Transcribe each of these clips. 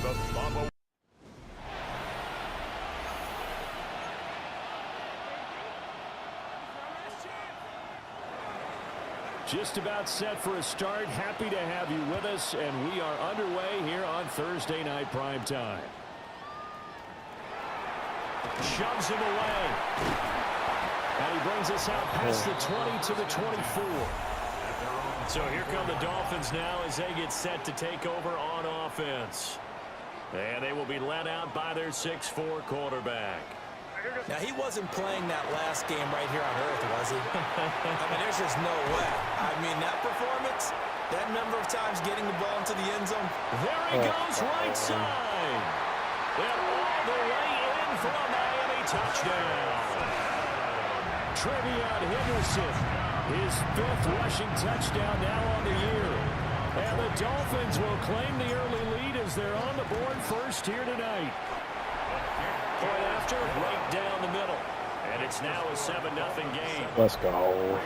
the Bubba. Just about set for a start. Happy to have you with us, and we are underway here on Thursday Night Primetime. Shoves him away. And he brings us out past the 20 to the 24. So here come the Dolphins now as they get set to take over on offense. And they will be led out by their 6'4" quarterback. Now, he wasn't playing that last game right here on Earth, was he? I mean, there's just no way. I mean, that performance, that number of times getting the ball into the end zone. There he goes, right side. And all the way in for a Miami touchdown. Trevion Henderson, his 5th rushing touchdown now on the year. And the Dolphins will claim the early lead as they're on the board first here tonight. Point after, right down the middle. And it's now a 7-0 game. Let's go.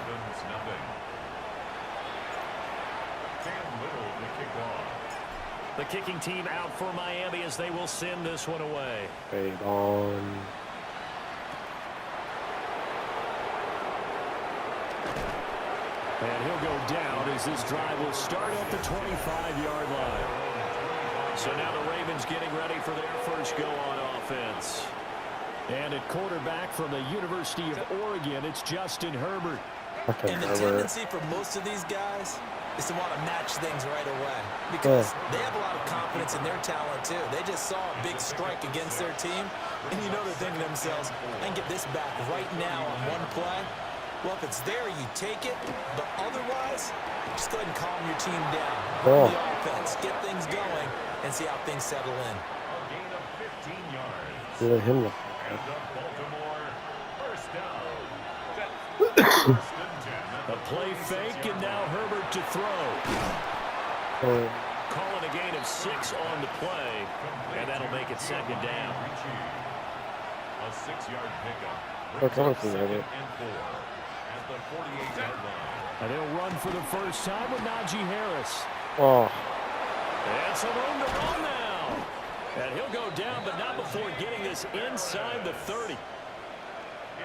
The kicking team out for Miami as they will send this one away. Fade on. And he'll go down as this drive will start at the 25-yard line. So now the Ravens getting ready for their first go on offense. And at quarterback from the University of Oregon, it's Justin Herbert. And the tendency for most of these guys is to want to match things right away because they have a lot of confidence in their talent too. They just saw a big strike against their team, and you know they're thinking to themselves, I can get this back right now on one play. Well, if it's there, you take it, but otherwise, just go ahead and calm your team down. Run the offense, get things going, and see how things settle in. A gain of 15 yards. Let him look. And the Baltimore first down. A play fake, and now Herbert to throw. Calling a gain of 6 on the play, and that'll make it second down. A 6-yard pickup. What's on for Herbert? At the 48-yard line. And he'll run for the first time with Najee Harris. Oh. And some room to run now. And he'll go down, but not before getting this inside the 30.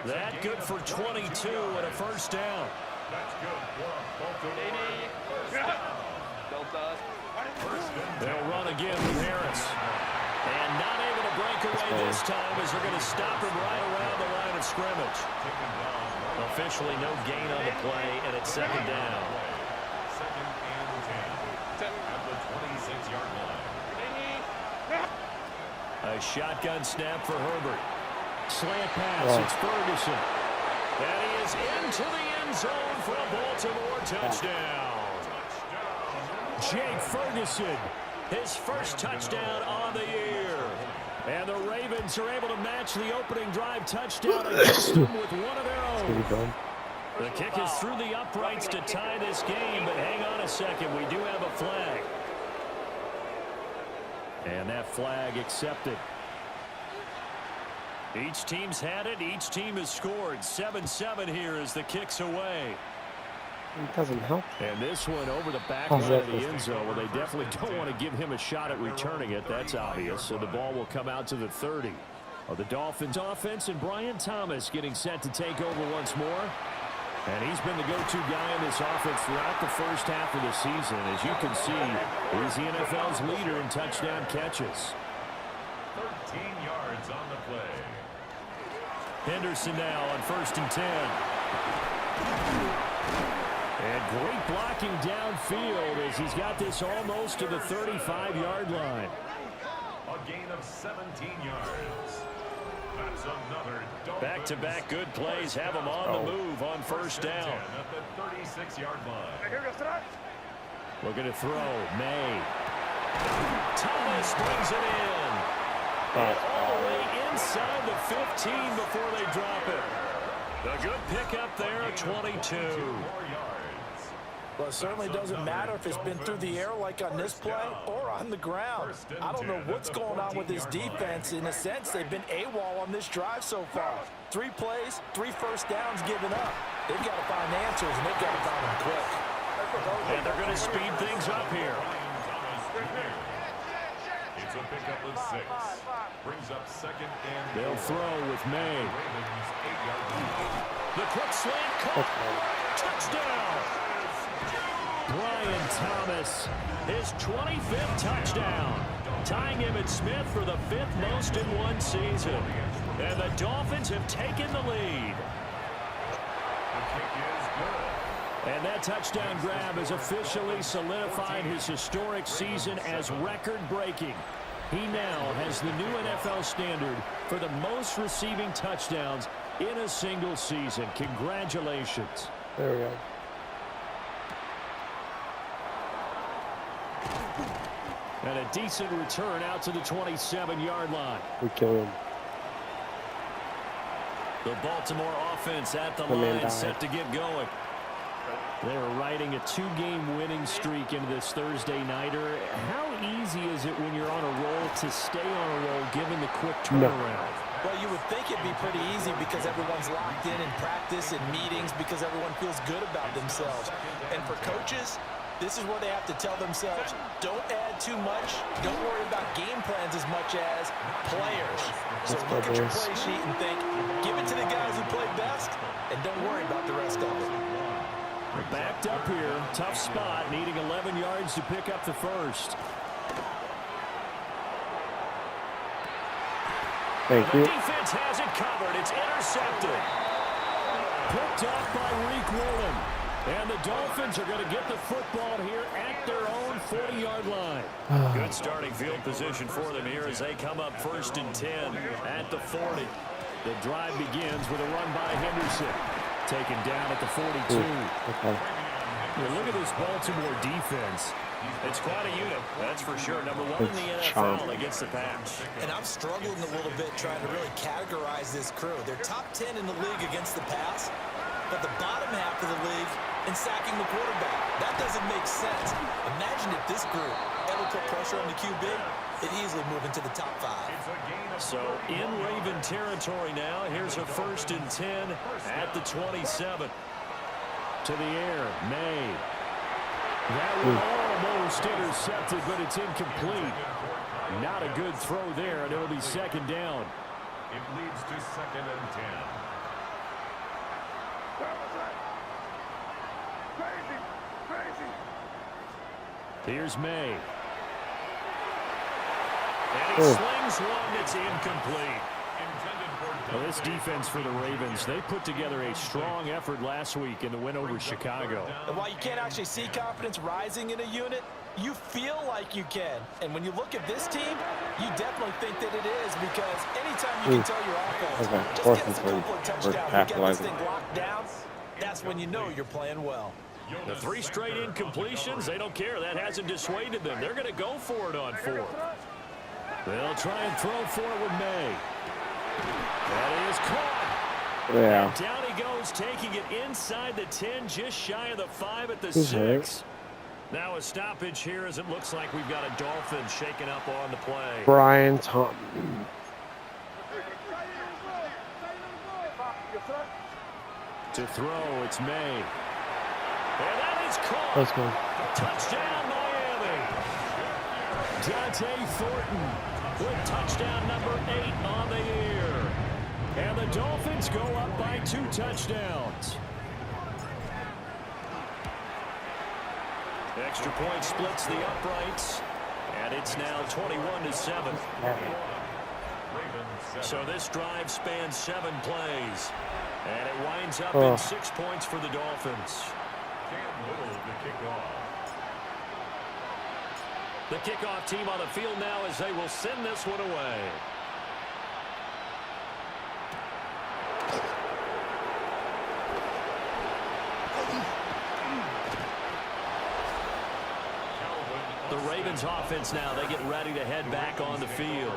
That good for 22 and a first down. That's good for a Baltimore first down. They'll run again with Harris. And not able to break away this time as they're going to stop him right around the line of scrimmage. Officially no gain on the play, and it's second down. Second and 10 at the 26-yard line. A shotgun snap for Herbert. Slant pass, it's Ferguson. And he is into the end zone for a Baltimore touchdown. Jake Ferguson, his first touchdown on the year. And the Ravens are able to match the opening drive touchdown against them with one of their own. The kick is through the uprights to tie this game, but hang on a second, we do have a flag. And that flag accepted. Each team's had it, each team has scored. 7-7 here as the kick's away. It doesn't help. And this one over the back line of the end zone. Well, they definitely don't want to give him a shot at returning it. That's obvious. So the ball will come out to the 30 of the Dolphins offense. And Brian Thomas getting set to take over once more. And he's been the go-to guy in this offense throughout the first half of the season. As you can see, he's the NFL's leader in touchdown catches. 13 yards on the play. Henderson now on 1st and 10. And great blocking downfield as he's got this almost to the 35-yard line. A gain of 17 yards. That's another back-to-back good plays have him on the move on first down. At the 36-yard line. Looking to throw. May. Thomas brings it in. And all the way inside the 15 before they drop it. A good pickup there, 22. Well, it certainly doesn't matter if it's been through the air like on this play or on the ground. I don't know what's going on with this defense. In a sense, they've been AWOL on this drive so far. 3 plays, 3 first downs given up. They've got to find answers, and they've got to find them quick. And they're going to speed things up here. It's a pickup of 6. Brings up second and They'll 4. throw with May. Ravens 8-yard line. The quick slant caught. Touchdown. Brian Thomas, his 25th touchdown, tying Emmitt Smith for the 5th most in one season. And the Dolphins have taken the lead. The kick is good. And that touchdown grab has officially solidified his historic season as record-breaking. He now has the new NFL standard for the most receiving touchdowns in a single season. Congratulations. There we go. And a decent return out to the 27-yard line. We kill him. The Baltimore offense at the man line, died. set to get going. They are riding a 2-game winning streak into this Thursday nighter. How easy is it when you're on a roll to stay on a roll given the quick turnaround? Well, you would think it'd be pretty easy because everyone's locked in practice and meetings because everyone feels good about themselves. And for coaches, this is where they have to tell themselves, don't add too much. Don't worry about game plans as much as players. So look at your play sheet and think, give it to the guys who play best, and don't worry about the rest of it. We're backed up here. Tough spot, needing 11 yards to pick up the first. Thank you. The defense has it covered. It's intercepted. Picked up by Reek Woolen. And the Dolphins are going to get the football here at their own 40-yard line. Good starting field position for them here as they come up 1st and 10 at the 40. The drive begins with a run by Henderson. Taken down at the 42. Okay. Well, look at this Baltimore defense. It's quite a unit, that's for sure. Number 1 in the NFL against the pass. And I'm struggling a little bit trying to really categorize this crew. They're top 10 in the league against the pass, but the bottom half of the league in sacking the quarterback. That doesn't make sense. Imagine if this group ever put pressure on the QB, it'd easily move into the top 5. So in Raven territory now, here's a 1st and 10 at the 27. To the air, May. That was almost intercepted, but it's incomplete. Not a good throw there, and it'll be 2nd down. It leads to 2nd and 10. Here's May. And he slings one that's incomplete. Well, this defense for the Ravens, they put together a strong effort last week in the win over Chicago. And while you can't actually see confidence rising in a unit, you feel like you can. And when you look at this team, you definitely think that it is because anytime you can tell your offense, just get us a couple of touchdowns and get this thing locked down, that's when you know you're playing well. The 3 straight incompletions, they don't care. That hasn't dissuaded them. They're going to go for it on 4th. They'll try and throw for it with May. That is caught. Yeah. And down he goes, taking it inside the 10, just shy of the 5 at the He's 6. hurt. Now a stoppage here as it looks like we've got a Dolphin shaking up on the play. Brian Thomas. To throw, it's May. And that is caught. Let's go. Touchdown, Miami. Dante Thornton with touchdown number 8 on the year. And the Dolphins go up by 2 touchdowns. Extra point splits the uprights. And it's now 21-7. So this drive spans 7 plays. And it winds up in 6 points for the Dolphins. The kickoff team on the field now as they will send this one away. The Ravens offense now, they get ready to head back on the field.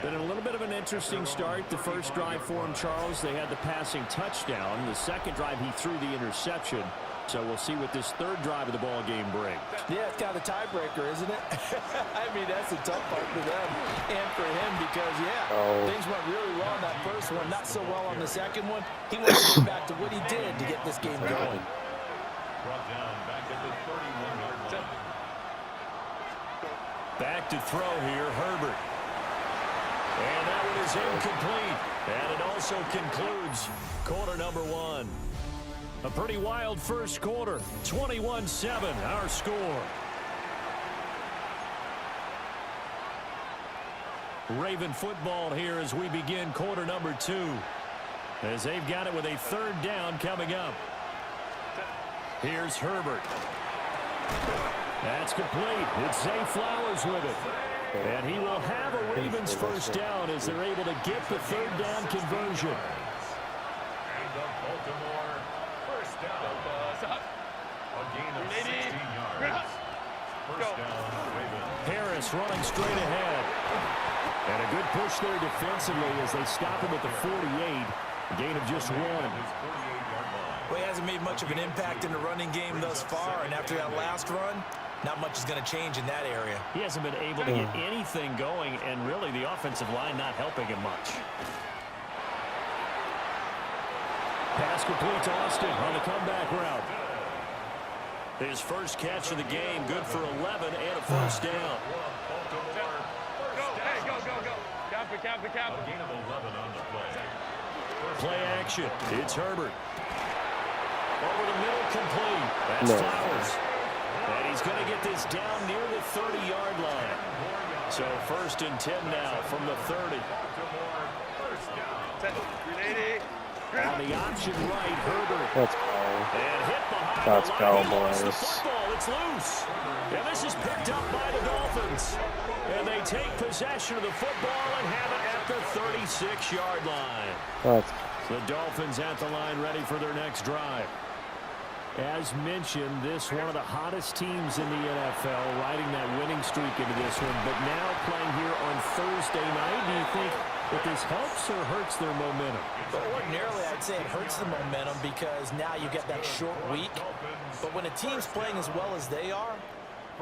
Been a little bit of an interesting start. The first drive for him, Charles, they had the passing touchdown. The second drive, he threw the interception. So we'll see what this 3rd drive of the ball game brings. Yeah, it's kind of a tiebreaker, isn't it? I mean, that's the tough part for them and for him because, things went really well on that first one, not so well on the second one. He wants to get back to what he did to get this game going. Brought down back at the 31-yard line. Back to throw here, Herbert. And that one is incomplete. And it also concludes quarter number one. A pretty wild first quarter. 21-7, our score. Raven football here as we begin quarter number two. As they've got it with a third down coming up. Here's Herbert. That's complete. It's Zay Flowers with it. And he will have a Ravens first down as they're able to get the third down conversion. And the Baltimore first down. A gain of 16 yards. First down, Ravens. Harris running straight ahead. And a good push there defensively as they stop him at the 48. A gain of just one. Well, he hasn't made much of an impact in the running game thus far, and after that last run, not much is going to change in that area. He hasn't been able to get anything going, and really the offensive line not helping him much. Pass complete to Austin on the comeback route. His first catch of the game, good for 11 and a first down. Count. A gain of 11 on the play. Play action. It's Herbert. Over the middle, complete. That's Flowers. And he's going to get this down near the 30-yard line. So 1st and 10 now from the 30. On the option right, Herbert. Let's go. And hit behind Let's the go, line. He lost the boys. football. It's loose. And this is picked up by the Dolphins. And they take possession of the football and have it at the 36-yard line. Let's The Dolphins at the line ready for their next drive. As mentioned, this one of the hottest teams in the NFL, riding that winning streak into this one, but now playing here on Thursday night. Do you think that this helps or hurts their momentum? But ordinarily, I'd say it hurts the momentum because now you get that short week. But when a team's playing as well as they are,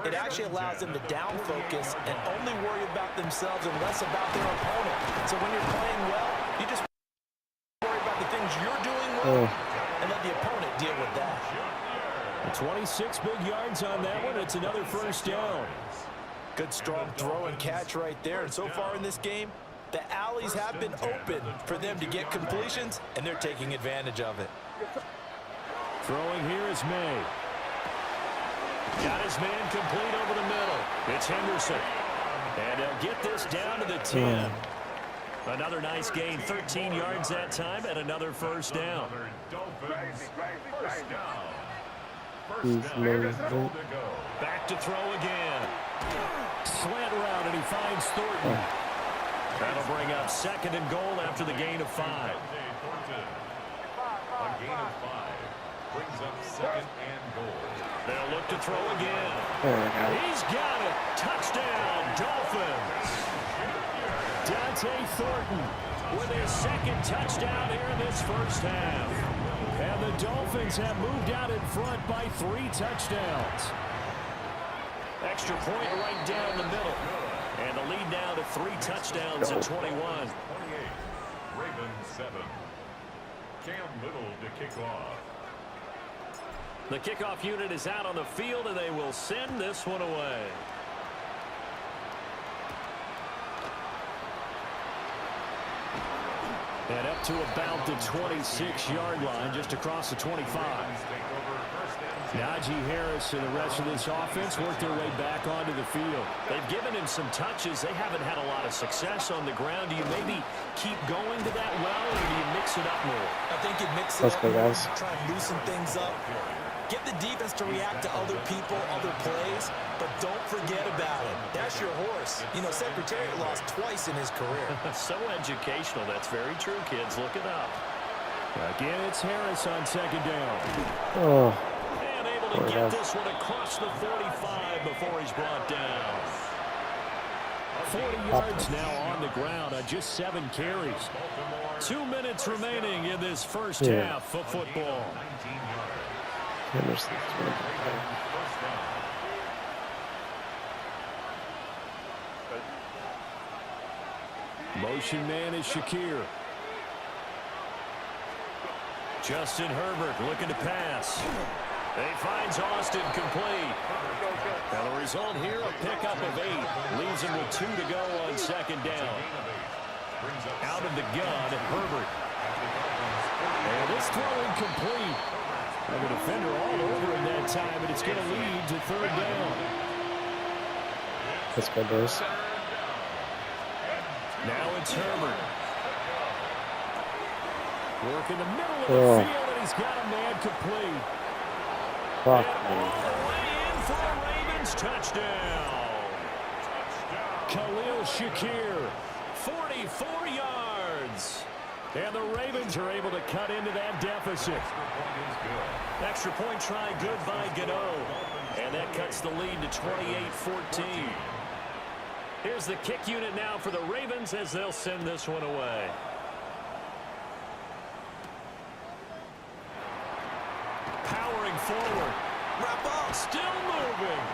it actually allows them to down focus and only worry about themselves and less about their opponent. So when you're playing well, you just worry about the things you're doing well and let the opponent deal with that. 26 big yards on that one. It's another first down. Good strong throw and catch right there. And so far in this game, the alleys have been open for them to get completions, and they're taking advantage of it. Throwing here is May. Got his man complete over the middle. It's Henderson. And he'll get this down to the 10. Another nice gain, 13 yards that time, and another first down. Back to throw again. Slant route, and he finds Thornton. That'll bring up 2nd and goal after the gain of 5. A gain of 5 brings up 2nd and goal. They'll look to throw again. go. He's got it. Touchdown, Dolphins. Dante Thornton with his 2nd touchdown here in this first half. And the Dolphins have moved out in front by 3 touchdowns. Extra point right down the middle. And the lead now to 3 touchdowns at 21. 28, Ravens 7. Cam Little to kick off. The kickoff unit is out on the field, and they will send this one away. And up to about the 26-yard line, just across the 25. Najee Harris and the rest of this offense work their way back onto the field. They've given him some touches. They haven't had a lot of success on the ground. Do you maybe keep going to that well, or do you mix it up more? I think you mix it Let's up go, more, guys. try and loosen things up. Get the defense to react to other people, other plays, but don't forget about it. That's your horse. You know, Secretariat lost twice in his career. So educational. That's very true, kids. Look it up. Again, it's Harris on 2nd down. Oh, And able to get this one across the 45 before he's brought down. 40 yards now on the ground on just 7 carries. 2 minutes remaining in this first half of football. Henderson's doing it. Motion man is Shakir. Justin Herbert looking to pass. He finds Austin complete. And the result here, a pickup of 8. Leaves him with 2 to go on second down. Out of the gun, Herbert. And this throw incomplete. And the defender all over him that time, and it's going to lead to third down. Let's go, boys. Now it's Herbert. Work in the middle of the field, and he's got a man complete. Fuck, And all the way in for a Ravens touchdown. Khalil Shakir, 44 yards. And the Ravens are able to cut into that deficit. Extra point try good by Gano. And that cuts the lead to 28-14. Here's the kick unit now for the Ravens as they'll send this one away. Powering forward. Wrap up. Still moving.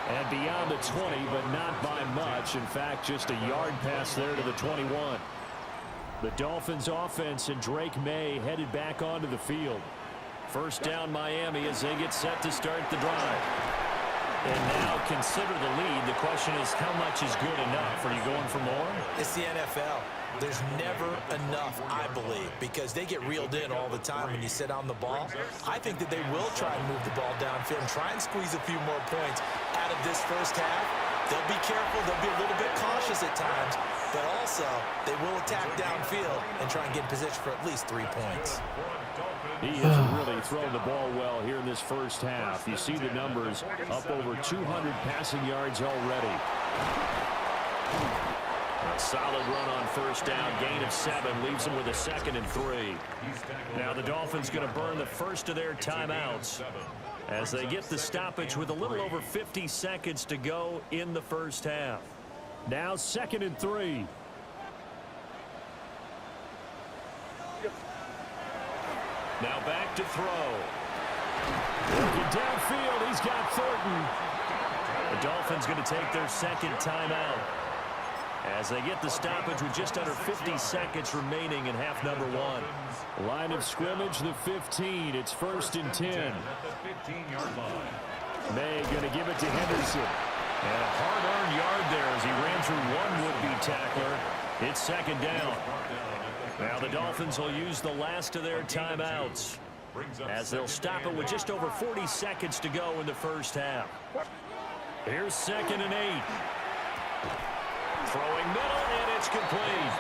And beyond the 20, but not by much. In fact, just a yard pass there to the 21. The Dolphins offense and Drake May headed back onto the field. First down Miami as they get set to start the drive. And now consider the lead. The question is, how much is good enough? Are you going for more? It's the NFL. There's never enough, I believe, because they get reeled in all the time when you sit on the ball. I think that they will try and move the ball downfield and try and squeeze a few more points out of this first half. They'll be careful. They'll be a little bit cautious at times, but also they will attack downfield and try and get in position for at least 3 points. He has really thrown the ball well here in this first half. You see the numbers, up over 200 passing yards already. A solid run on first down, gain of 7, leaves them with a 2nd and 3. Now the Dolphins going to burn the first of their timeouts as they get the stoppage with a little over 50 seconds to go in the first half. Now 2nd and 3. Now back to throw. Working downfield, he's got Thornton. The Dolphins going to take their 2nd timeout as they get the stoppage with just under 50 seconds remaining in half number 1. Line of scrimmage, the 15. It's 1st and 10. May going to give it to Henderson. And a hard-earned yard there as he ran through one would-be tackler. It's 2nd down. Now the Dolphins will use the last of their timeouts as they'll stop it with just over 40 seconds to go in the first half. Here's 2nd and 8. Throwing middle, and it's complete.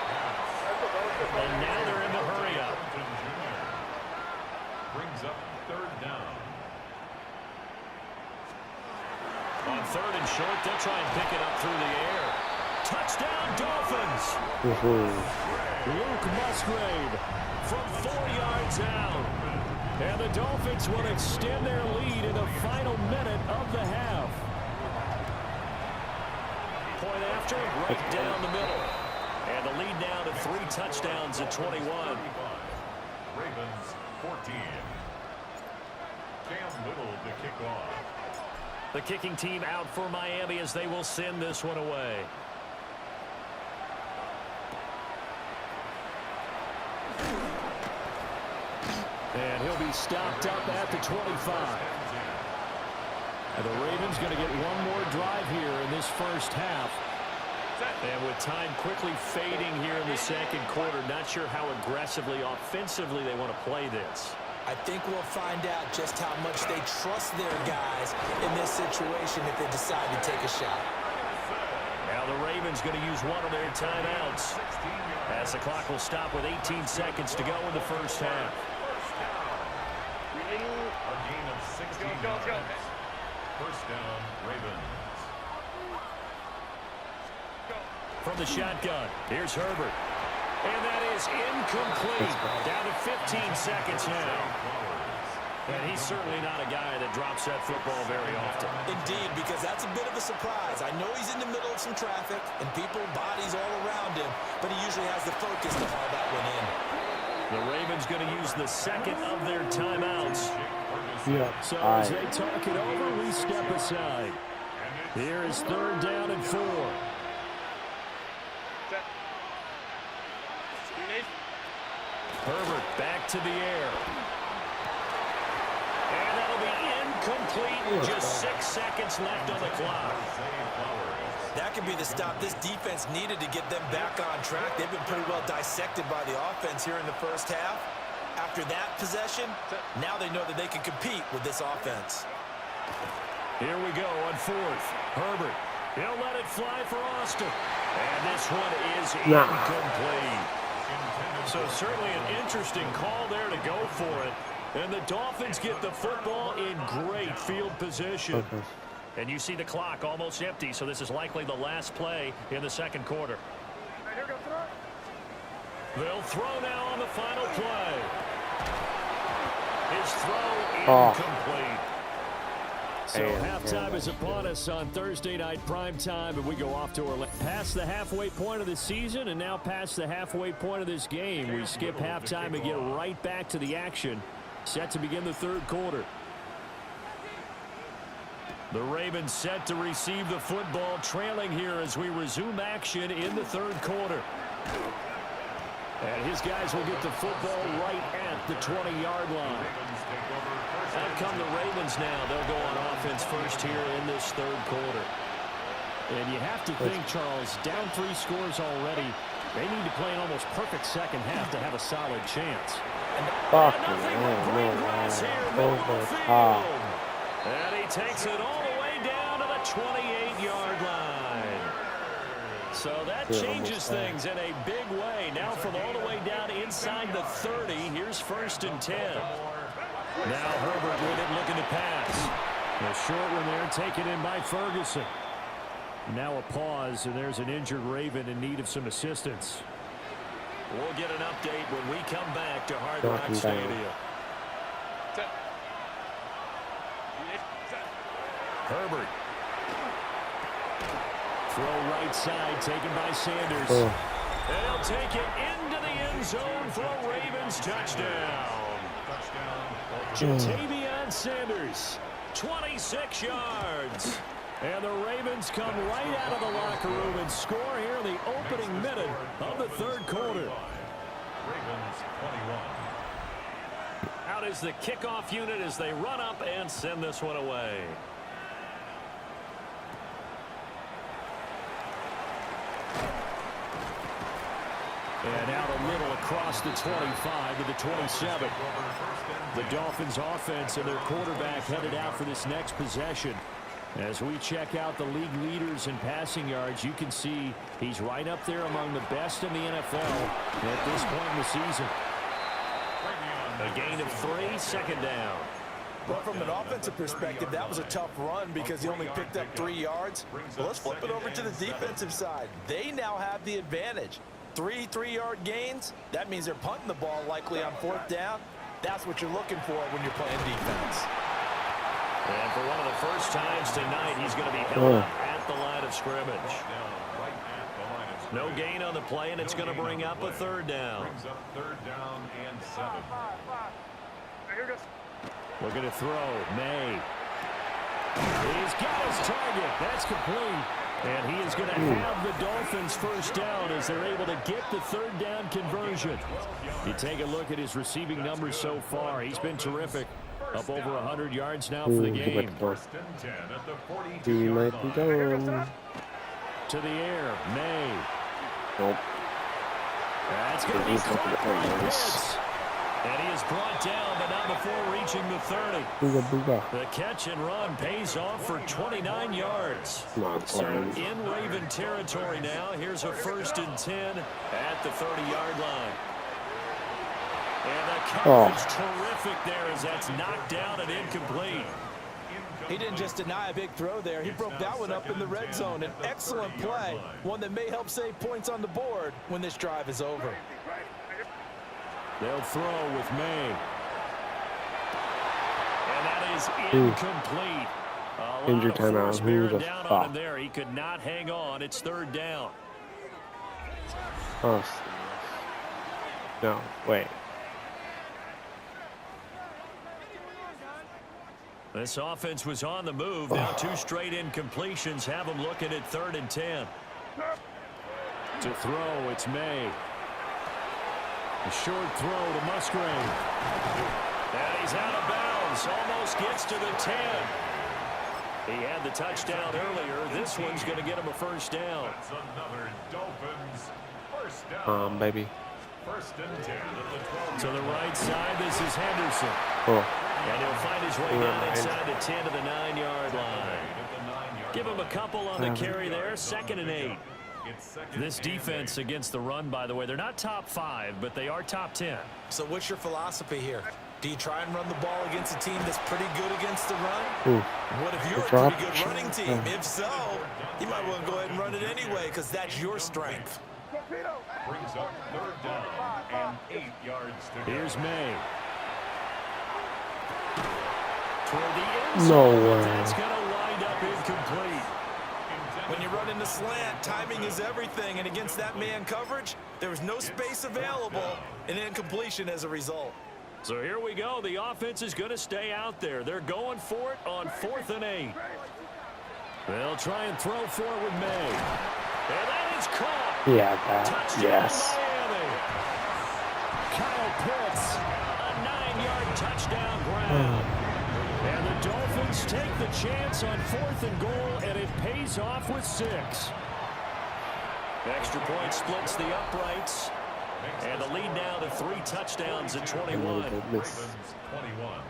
And now they're in the hurry-up. Brings up 3rd down. On 3rd and short, they'll try and pick it up through the air. Touchdown, Dolphins! Luke Musgrave from 4 yards out. And the Dolphins will extend their lead in the final minute of the half. Point after, right down the middle. And the lead now to 3 touchdowns at 21. Ravens 14. Cam Little to kick off. The kicking team out for Miami as they will send this one away. And he'll be stopped up at the 25. And the Ravens going to get one more drive here in this first half. And with time quickly fading here in the 2nd quarter, not sure how aggressively, offensively they want to play this. I think we'll find out just how much they trust their guys in this situation if they decide to take a shot. Now the Ravens going to use one of their timeouts as the clock will stop with 18 seconds to go in the first half. A gain of 16 yards. First down, Ravens. From the shotgun, here's Herbert. And that is incomplete. Down to 15 seconds now. And he's certainly not a guy that drops that football very often. Indeed, because that's a bit of a surprise. I know he's in the middle of some traffic and people, bodies all around him, but he usually has the focus to haul that one in. The Ravens going to use the 2nd of their timeouts. Yeah. So as they talk it over, we step aside. Here is 3rd down and 4. Herbert back to the air. And that'll be incomplete with just 6 seconds left on the clock. That could be the stop this defense needed to get them back on track. They've been pretty well dissected by the offense here in the first half. After that possession, now they know that they can compete with this offense. Here we go on fourth. Herbert. He'll let it fly for Austin. And this one is incomplete. So certainly an interesting call there to go for it. And the Dolphins get the football in great field position. And you see the clock almost empty, so this is likely the last play in the second quarter. They'll throw now on the final play. His throw incomplete. So halftime is upon us on Thursday night primetime, and we go off to our past the halfway point of the season and now past the halfway point of this game. We skip halftime and get right back to the action. Set to begin the third quarter. The Ravens set to receive the football, trailing here as we resume action in the third quarter. And his guys will get the football right at the 20-yard line. Out come the Ravens now. They'll go on offense first here in this third quarter. And you have to think, Charles, down 3 scores already. They need to play an almost perfect second half to have a solid chance. And he takes it all the way down to the 28-yard line. So that changes things in a big way. Now from all the way down inside the 30, here's 1st and 10. Now Herbert with it, looking to pass. The short one there taken in by Ferguson. Now a pause, and there's an injured Raven in need of some assistance. We'll get an update when we come back to Hard Rock Stadium. Herbert. Throw right side, taken by Sanders. And he'll take it into the end zone for a Ravens touchdown. Jatavion Sanders, 26 yards. And the Ravens come right out of the locker room and score here in the opening minute of the third quarter. Ravens 21. Out is the kickoff unit as they run up and send this one away. And out a little across the 25 to the 27. The Dolphins offense and their quarterback headed out for this next possession. As we check out the league leaders in passing yards, you can see he's right up there among the best in the NFL at this point in the season. A gain of 3, second down. Well, from an offensive perspective, that was a tough run because he only picked up 3 yards. Well, let's flip it over to the defensive side. They now have the advantage. 3 3-yard gains, that means they're punting the ball likely on 4th down. That's what you're looking for when you're playing defense. And for one of the first times tonight, he's going to be held up at the line of scrimmage. No gain on the play, and it's going to bring up a 3rd down. Brings up 3rd down and 7. Looking to throw, May. He's got his target. That's complete. And he is going to have the Dolphins first down as they're able to get the 3rd down conversion. You take a look at his receiving numbers so far. He's been terrific. Up over 100 yards now for the game. 1st and 10 at the 42-yard He might be going. To the air, May. Nope. That's going to be caught by Pitts. And he is brought down, but not before reaching the 30. Booga booga. The catch and run pays off for 29 yards. So in Raven territory now. Here's a 1st and 10 at the 30-yard line. And the coverage terrific there as that's knocked down and incomplete. He didn't just deny a big throw there. He broke that one up in the red zone. An excellent play, one that may help save points on the board when this drive is over. They'll throw with May. And that is incomplete. Injury timeout. Who the fuck? There. He could not hang on. It's 3rd down. Oh. No, wait. This offense was on the move. Now 2 straight incompletions have them looking at 3rd and 10. To throw, it's May. A short throw to Musgrave. And he's out of bounds. downs. Almost gets to the 10. He had the touchdown earlier. This one's going to get him a first down. That's another Dolphins first down. Baby. First and 10 at the 12. To the right side, this is Henderson. Oh. And he'll find his way down inside the 10 to the 9-yard line. Give him a couple on the carry there. 2nd and 8. This defense against the run, by the way, they're not top 5, but they are top 10. So what's your philosophy here? Do you try and run the ball against a team that's pretty good against the run? Ooh. What if you're a pretty good running team? If so, you might want to go ahead and run it anyway because that's your strength. Brings up 3rd down and 8 yards to go. Here's May. Toward the end zone, No way. That's going to wind up incomplete. When you run in the slant, timing is everything, and against that man coverage, there was no space available, and incompletion as a result. So here we go. The offense is going to stay out there. They're going for it on 4th and 8. They'll try and throw for it with May. And that is caught. Yeah, that. Touchdown, Yes. Miami. Kyle Pitts, a 9-yard touchdown grab. And the Dolphins take the chance on 4th and goal, and it pays off with 6. Extra point splits the uprights. And the lead now to 3 touchdowns at 21. Ravens 21.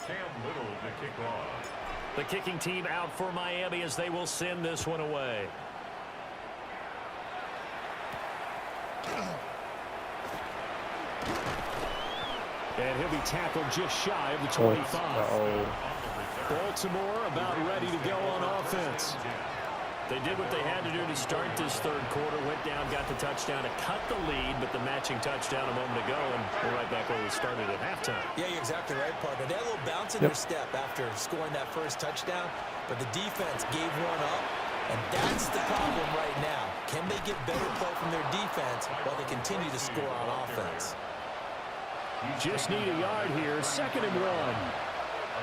Cam Little to kick off. The kicking team out for Miami as they will send this one away. And he'll be tackled just shy of the 25. Baltimore about ready to go on offense. They did what they had to do to start this 3rd quarter. Went down, got the touchdown to cut the lead, but the matching touchdown a moment ago, and we're right back where we started at halftime. Yeah, you're exactly right, partner. They had a little bounce in their step after scoring that first touchdown, but the defense gave one up, and that's the problem right now. Can they get better play from their defense while they continue to score on offense? Just need a yard here. 2nd and 1. A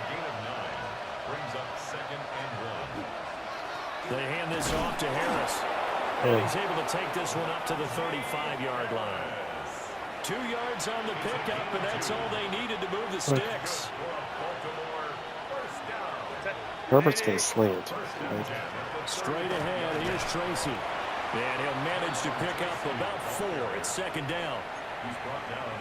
gain of 9 brings up 2nd and 1. They hand this off to Harris. And he's able to take this one up to the 35-yard line. 2 yards on the pickup, and that's all they needed to move the sticks. Herbert's going to slant. Straight ahead, here's Tracy. And he'll manage to pick up about 4. It's 2nd down.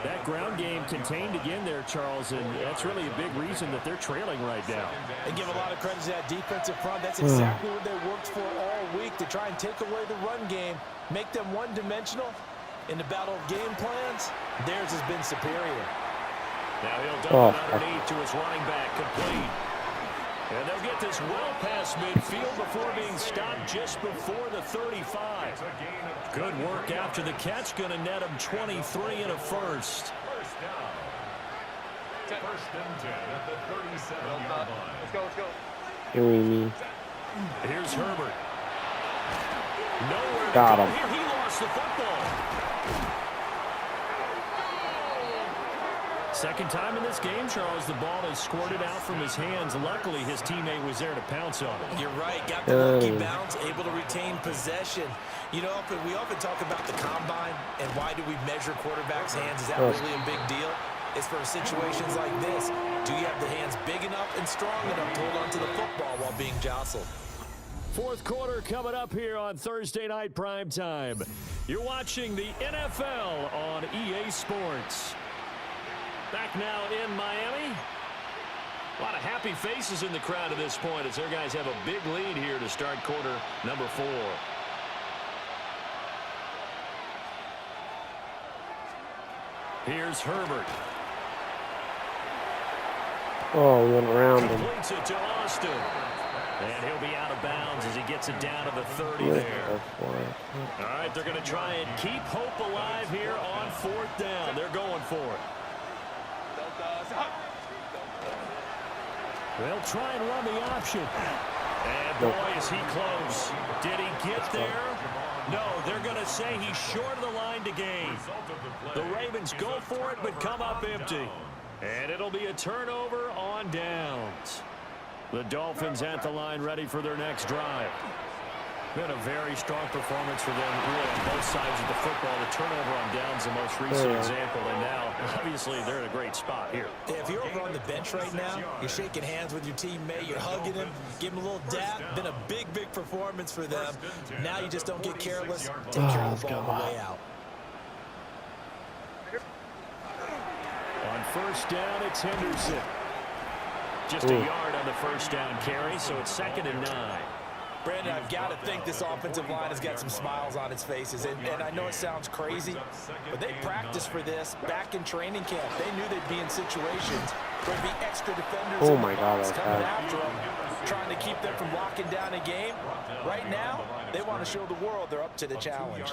That ground game contained again there, Charles, and that's really a big reason that they're trailing right now. They give a lot of credit to that defensive front. That's exactly what they worked for all week, to try and take away the run game, make them one-dimensional. In the battle of game plans, theirs has been superior. Now he'll dump it underneath to his running back, complete. And they'll get this well past midfield before being stopped just before the 35. Good work after the catch. Going to net him 23 and a first. First and 10 at the 37-yard line. Let's go. Here's Herbert. Nowhere Got to go him. here. He lost the football. Second time in this game, Charles, the ball is squirted out from his hands. Luckily, his teammate was there to pounce on it. You're right. Got the lucky bounce, able to retain possession. You know, we often talk about the combine and why do we measure quarterbacks' hands. Is that really a big deal? It's for situations like this. Do you have the hands big enough and strong enough to hold onto the football while being jostled? Fourth quarter coming up here on Thursday Night Primetime. You're watching the NFL on EA Sports. Back now in Miami. A lot of happy faces in the crowd at this point as their guys have a big lead here to start quarter number 4. Here's Herbert. Oh, he went around him. Completes it to Austin. And he'll be out of bounds as he gets it down to the 30 there. All right, they're going to try and keep hope alive here on 4th down. They're going for it. They'll try and run the option. And boy, is he close. Did he get there? No, they're going to say he's short of the line to gain. The Ravens go for it, but come up empty. And it'll be a turnover on downs. The Dolphins at the line ready for their next drive. Been a very strong performance for them, really, on both sides of the football. The turnover on downs the most recent example, and now, obviously, they're in a great spot here. Yeah, if you're over on the bench right now, you're shaking hands with your teammate, you're hugging him, give him a little dap. Been a big performance for them. Now you just don't get careless. Take care of the ball on the way out. On first down, it's Henderson. Just a yard on the first down carry, so it's 2nd and 9. Brandon, I've got to think this offensive line has got some smiles on its faces. And I know it sounds crazy, but they practiced for this back in training camp. They knew they'd be in situations where there'd be extra defenders coming after them, trying to keep them from locking down a game. Right now, they want to show the world they're up to the challenge.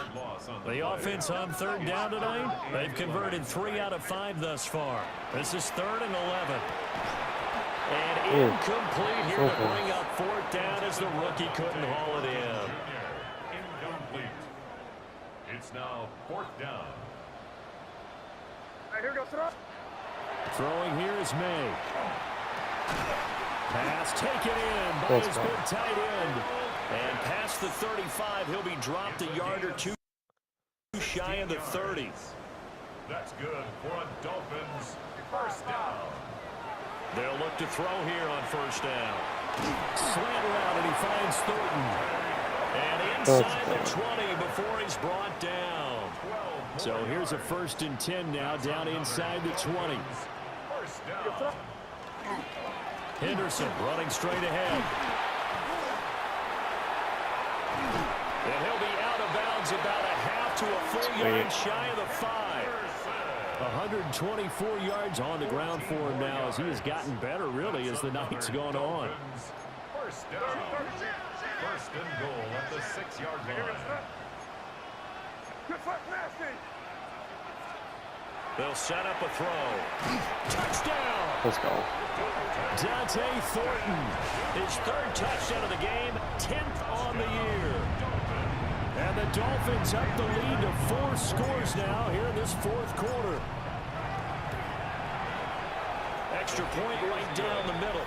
The offense on 3rd down tonight, they've converted 3 out of 5 thus far. This is 3rd and 11. And incomplete here to bring up 4th down as the rookie couldn't haul it in. Incomplete. It's now 4th down. Here goes throw. Throwing here is May. Pass taken in by his good tight end. And past the 35, he'll be dropped a yard or two shy of the 30. That's good for a Dolphins 1st down. They'll look to throw here on 1st down. Slant route, and he finds Thornton. And inside the 20 before he's brought down. So here's a 1st and 10 now, down inside the 20. 1st down. Henderson running straight ahead. And he'll be out of bounds about a half to a full yard shy of the 5. 124 yards on the ground for him now as he has gotten better, really, as the night's gone on. 1st down. 1st and goal at the 6-yard line. They'll set up a throw. Touchdown! Let's go. Dante Thornton, his 3rd touchdown of the game, 10th on the year. And the Dolphins up the lead to 4 scores now here in this 4th quarter. Extra point right down the middle.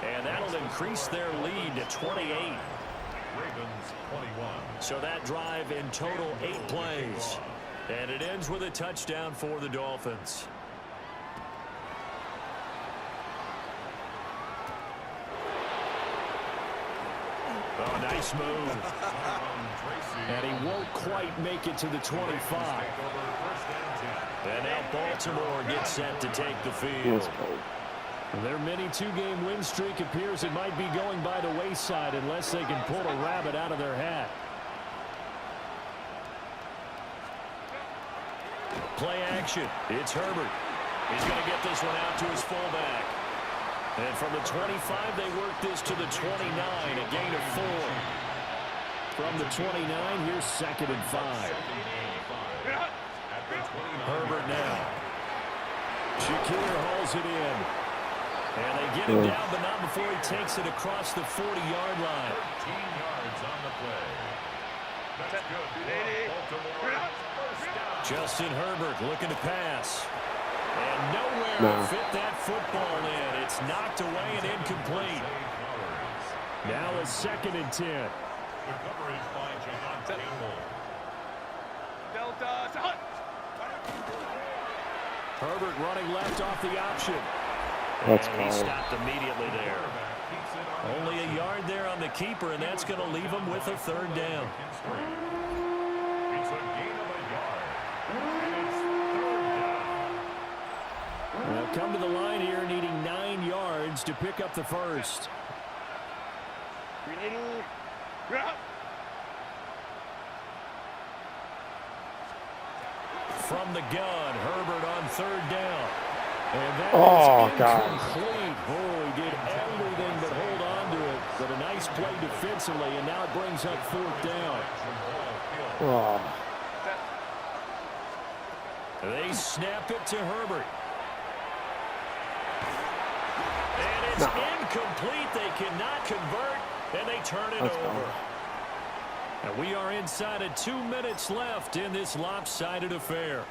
And that'll increase their lead to 28. Ravens 21. So that drive in total 8 plays. And it ends with a touchdown for the Dolphins. Oh, nice move. And he won't quite make it to the 25. And now Baltimore gets set to take the field. Their mini 2-game win streak appears it might be going by the wayside unless they can pull a rabbit out of their hat. Play action. It's Herbert. He's going to get this one out to his fullback. And from the 25, they work this to the 29, a gain of 4. From the 29, here's 2nd and 5. Herbert now. Shakir hauls it in. And they get him down, but not before he takes it across the 40-yard line. 13 yards on the play. That's good. Baltimore. Justin Herbert looking to pass. And nowhere to fit that football in. It's knocked away and incomplete. Now a 2nd and 10. The coverage by John Campbell. Herbert running left off the option. Let's and go. he stopped immediately there. Only a yard there on the keeper, and that's going to leave him with a 3rd down. It's a gain of a yard. And it's 3rd down. They'll come to the line here needing 9 yards to pick up the 1st. From the gun, Herbert on 3rd down. And that is incomplete. Oh, he did everything but hold on to it. But a nice play defensively, and now it brings up 4th down. They snap it to Herbert. And it's incomplete. They cannot convert, and they turn it over. And we are inside of 2 minutes left in this lopsided affair.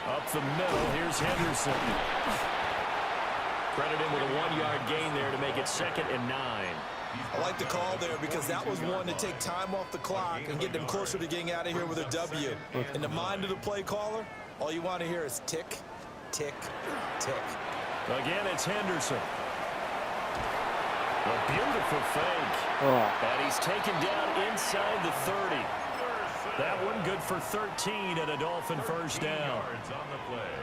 A up the middle. Here's Henderson. Credit him with a 1-yard gain there to make it 2nd and 9. I like the call there because that was one to take time off the clock and get them closer to getting out of here with a W. In the mind of the play caller, all you want to hear is tick, tick, tick. Again, it's Henderson. A beautiful fake. And he's taken down inside the 30. That one good for 13 and a Dolphin first down. Yards on the play.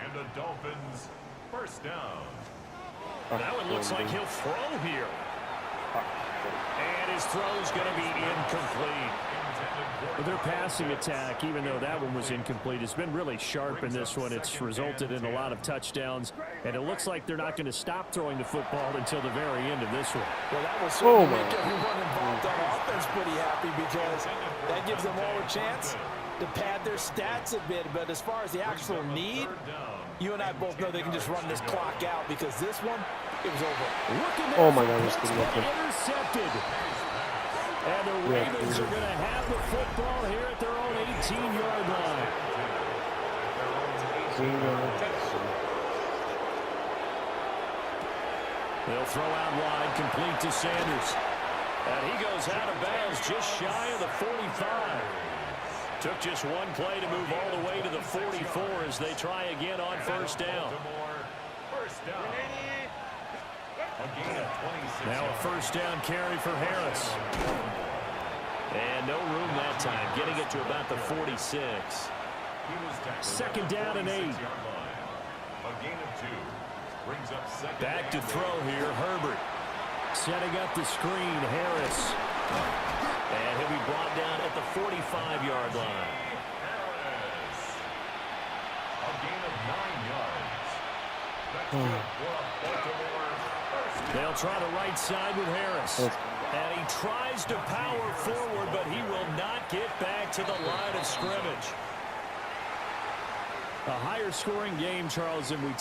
And the Dolphins first down. That one looks like he'll throw here. And his throw's going to be incomplete. But their passing attack, even though that one was incomplete, has been really sharp in this one. It's resulted in a lot of touchdowns, and it looks like they're not going to stop throwing the football until the very end of this one. Well, that will certainly make everyone involved on offense pretty happy because that gives them all a chance to pad their stats a bit. But as far as the actual need, you and I both know they can just run this clock out because this one, it was over. Oh my God, he's intercepted. And the Ravens are going to have the football here at their own 18-yard line. They'll throw out wide, complete to Sanders. And he goes out of bounds just shy of the 45. Took just one play to move all the way to the 44 as they try again on first down. Now a first down carry for Harris. And no room that time, getting it to about the 46. 2nd down and 8. Back to throw here, Herbert. Setting up the screen, Harris. And he'll be brought down at the 45-yard line. A gain of 9 yards. They'll try the right side with Harris. And he tries to power forward, but he will not get back to the line of scrimmage. A higher scoring game, Charles, than we